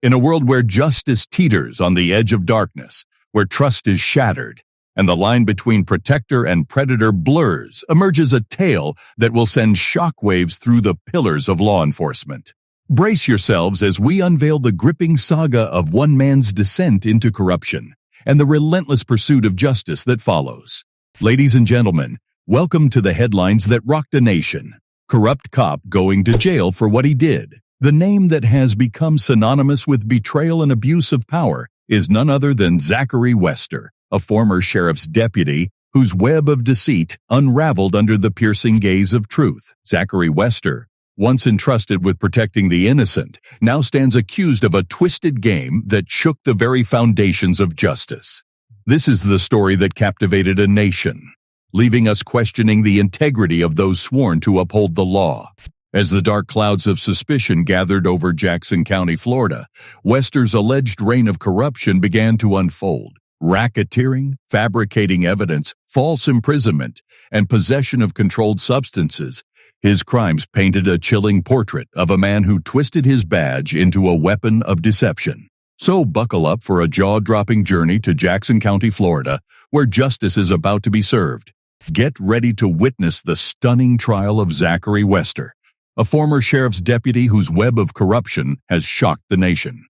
In a world where justice teeters on the edge of darkness, where trust is shattered, and the line between protector and predator blurs, emerges a tale that will send shockwaves through the pillars of law enforcement. Brace yourselves as we unveil the gripping saga of one man's descent into corruption and the relentless pursuit of justice that follows. Ladies and gentlemen, welcome to the headlines that rocked a nation. Corrupt cop going to jail for what he did. The name that has become synonymous with betrayal and abuse of power is none other than Zachary Wester, a former sheriff's deputy whose web of deceit unraveled under the piercing gaze of truth. Zachary Wester, once entrusted with protecting the innocent, now stands accused of a twisted game that shook the very foundations of justice. This is the story that captivated a nation, leaving us questioning the integrity of those sworn to uphold the law. As the dark clouds of suspicion gathered over Jackson County, Florida, Wester's alleged reign of corruption began to unfold. Racketeering, fabricating evidence, false imprisonment, and possession of controlled substances. His crimes painted a chilling portrait of a man who twisted his badge into a weapon of deception. So buckle up for a jaw-dropping journey to Jackson County, Florida, where justice is about to be served. Get ready to witness the stunning trial of Zachary Wester, a former sheriff's deputy whose web of corruption has shocked the nation.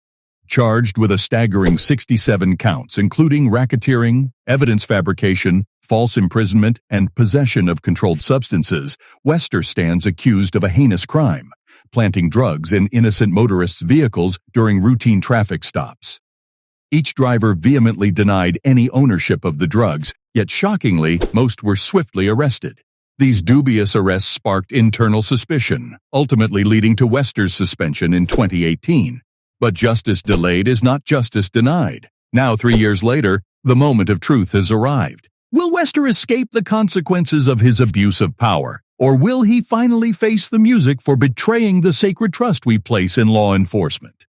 Charged with a staggering 67 counts, including racketeering, evidence fabrication, false imprisonment, and possession of controlled substances, Wester stands accused of a heinous crime, planting drugs in innocent motorists' vehicles during routine traffic stops. Each driver vehemently denied any ownership of the drugs, yet shockingly, most were swiftly arrested. These dubious arrests sparked internal suspicion, ultimately leading to Wester's suspension in 2018. But justice delayed is not justice denied. Now, 3 years later, the moment of truth has arrived. Will Wester escape the consequences of his abuse of power, or will he finally face the music for betraying the sacred trust we place in law enforcement?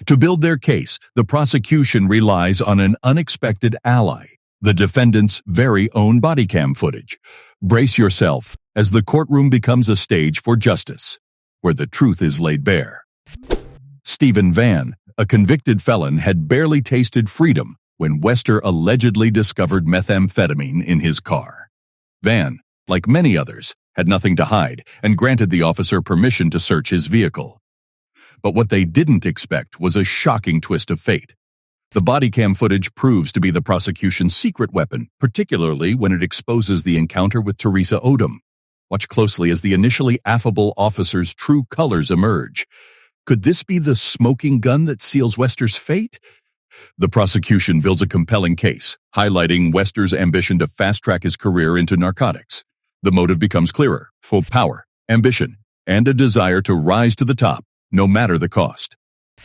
To build their case, the prosecution relies on an unexpected ally, the defendant's very own body cam footage. Brace yourself as the courtroom becomes a stage for justice, where the truth is laid bare. Stephen Van, a convicted felon, had barely tasted freedom when Wester allegedly discovered methamphetamine in his car. Van, like many others, had nothing to hide and granted the officer permission to search his vehicle. But what they didn't expect was a shocking twist of fate. The body cam footage proves to be the prosecution's secret weapon, particularly when it exposes the encounter with Teresa Odom. Watch closely as the initially affable officer's true colors emerge. Could this be the smoking gun that seals Wester's fate? The prosecution builds a compelling case, highlighting Wester's ambition to fast-track his career into narcotics. The motive becomes clearer: full power, ambition, and a desire to rise to the top, no matter the cost.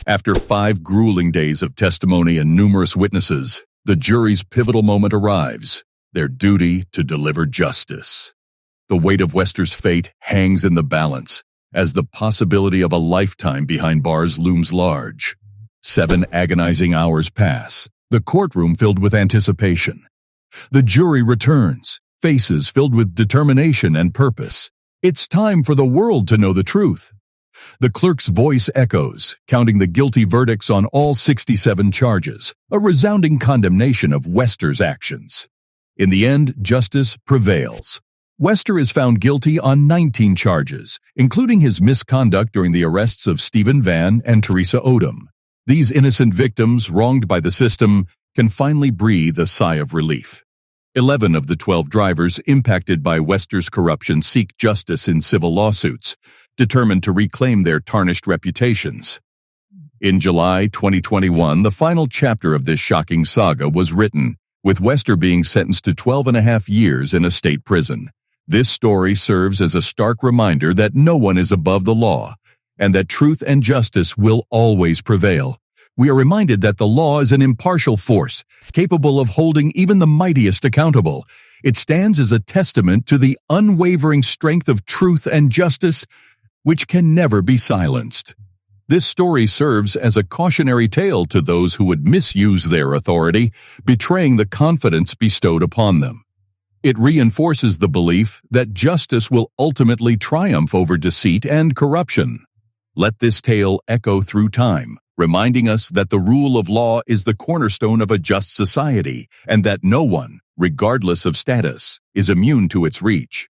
After 5 grueling days of testimony and numerous witnesses, the jury's pivotal moment arrives, their duty to deliver justice. The weight of Wester's fate hangs in the balance, as the possibility of a lifetime behind bars looms large. 7 agonizing hours pass, the courtroom filled with anticipation. The jury returns, faces filled with determination and purpose. It's time for the world to know the truth. The clerk's voice echoes, counting the guilty verdicts on all 67 charges, a resounding condemnation of Wester's actions. In the end, justice prevails. Wester is found guilty on 19 charges, including his misconduct during the arrests of Stephen Van and Teresa Odom. These innocent victims, wronged by the system, can finally breathe a sigh of relief. 11 of the 12 drivers impacted by Wester's corruption seek justice in civil lawsuits, determined to reclaim their tarnished reputations. In July 2021, the final chapter of this shocking saga was written, with Wester being sentenced to 12.5 years in a state prison. This story serves as a stark reminder that no one is above the law, and that truth and justice will always prevail. We are reminded that the law is an impartial force, capable of holding even the mightiest accountable. It stands as a testament to the unwavering strength of truth and justice, which can never be silenced. This story serves as a cautionary tale to those who would misuse their authority, betraying the confidence bestowed upon them. It reinforces the belief that justice will ultimately triumph over deceit and corruption. Let this tale echo through time, reminding us that the rule of law is the cornerstone of a just society and that no one, regardless of status, is immune to its reach.